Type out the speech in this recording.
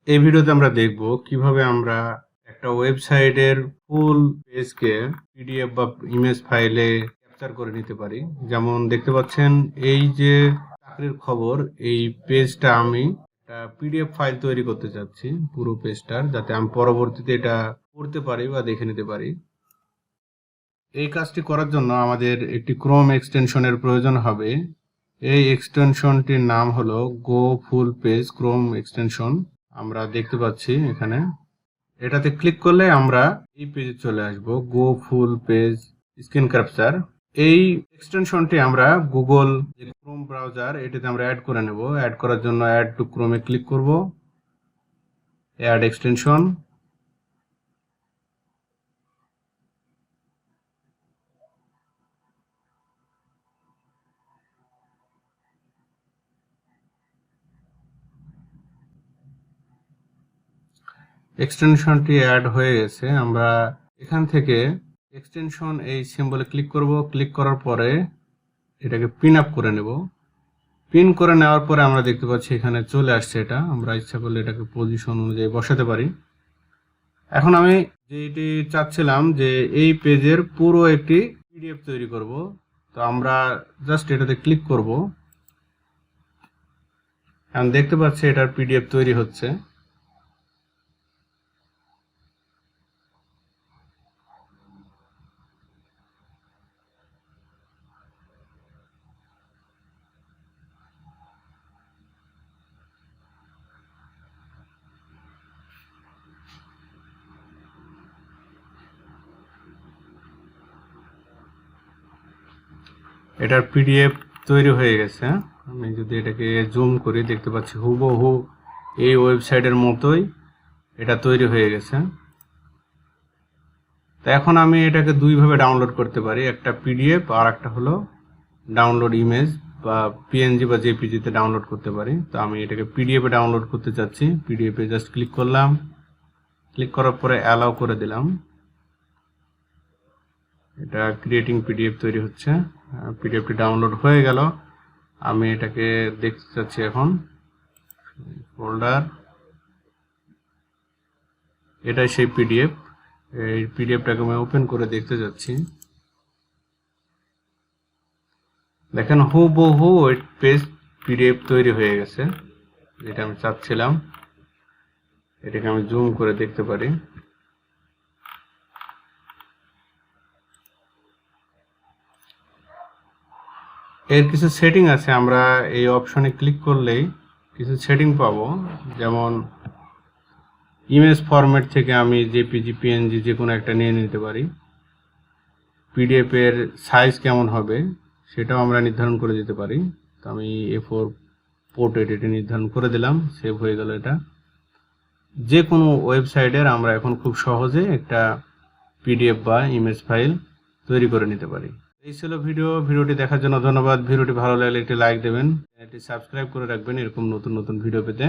এই ভিডিওতে আমরা দেখব কিভাবে আমরা একটা ওয়েবসাইটের ফুল পেজকে পিডিএফ বা ইমেজ ফাইলে ক্যাপচার করে নিতে পারি। যেমন দেখতে পাচ্ছেন এই যে চাকরির খবর, এই পেজটা আমি একটা পিডিএফ ফাইল তৈরি করতে চাচ্ছি পুরো পেজটার, যাতে আমি পরবর্তীতে এটা পড়তে পারি বা দেখে নিতে পারি। এই কাজটি করার জন্য আমাদের একটি ক্রোম এক্সটেনশনের প্রয়োজন হবে। এই এক্সটেনশনটির নাম হলো GoFullPage ক্রোম এক্সটেনশন। আমরা দেখতে পাচ্ছি এখানে, এটাতে ক্লিক করলে আমরা এই পেজে চলে আসব, GoFullPage স্ক্রিন ক্যাপচার। এই এক্সটেনশনটি আমরা গুগল যে ক্রোম ব্রাউজার, এটাতে আমরা অ্যাড করে নেব। অ্যাড করার জন্য অ্যাড টু ক্রোমে ক্লিক করব, অ্যাড এক্সটেনশন। এক্সটেনশনটি অ্যাড হয়ে গেছে। আমরা এখান থেকে এক্সটেনশন এই সিম্বলে ক্লিক করব। ক্লিক করার পরে এটাকে পিন আপ করে নেব। পিন করে নেওয়ার পরে আমরা দেখতে পাচ্ছি এখানে চলে আসছে এটা। আমরা ইচ্ছা করলে এটাকে পজিশন অনুযায়ী বসাতে পারি। এখন আমি যেটি চাচ্ছিলাম যে এই পেজের পুরো একটি পিডিএফ তৈরি করব, তো আমরা জাস্ট এটাতে ক্লিক করব। এখন দেখতে পাচ্ছি এটার পিডিএফ তৈরি হচ্ছে। এটার পিডিএফ তৈরি হয়ে গেছে। আমি যদি এটাকে জুম করি দেখতে পাচ্ছি হুবহু এই ওয়েবসাইটের মতোই এটা তৈরি হয়ে গেছে। তো এখন আমি এটাকে দুইভাবে ডাউনলোড করতে পারি, একটা পিডিএফ আর একটা হলো ডাউনলোড ইমেজ বা পিএনজি বা জেপিজিতে ডাউনলোড করতে পারি। তো আমি এটাকে পিডিএফে ডাউনলোড করতে চাচ্ছি। পিডিএফে জাস্ট ক্লিক করলাম, ক্লিক করার পরে অ্যালাউ করে দিলাম। এটা ক্রিয়েটিং পিডিএফ তৈরি হচ্ছে। পিডিএফটি ডাউনলোড হয়ে গেল। আমি এটাকে দেখতে চাচ্ছি এখন ফোল্ডার, এটাই সেই পিডিএফ। এই পিডিএফটাকে আমি ওপেন করে দেখতে যাচ্ছি। দেখেন হুবহু ওই পেজ পিডিএফ তৈরি হয়ে গেছে, যেটা আমি চাচ্ছিলাম। এটাকে আমি জুম করে দেখতে পারি। এর কিছু সেটিং আছে, আমরা এই অপশনে ক্লিক করলেই কিছু সেটিং পাবো। যেমন ইমেজ ফরম্যাট থেকে আমি জেপিজি পিএনজি যে কোনো একটা নিয়ে নিতে পারি। পিডিএফ এর সাইজ কেমন হবে সেটাও আমরা নির্ধারণ করে দিতে পারি। তো আমি A4 পোর্ট্রেট এটা নির্ধারণ করে দিলাম, সেভ হয়ে গেল। এটা যে কোনো ওয়েবসাইটের আমরা এখন খুব সহজে একটা পিডিএফ বা ইমেজ ফাইল তৈরি করে নিতে পারি। এই ছিল ভিডিওটি দেখার জন্য ধন্যবাদ। ভিডিওটি ভালো লাগলে একটি লাইক দেবেন, চ্যানেলটি সাবস্ক্রাইব করে রাখবেন এরকম নতুন নতুন ভিডিও পেতে।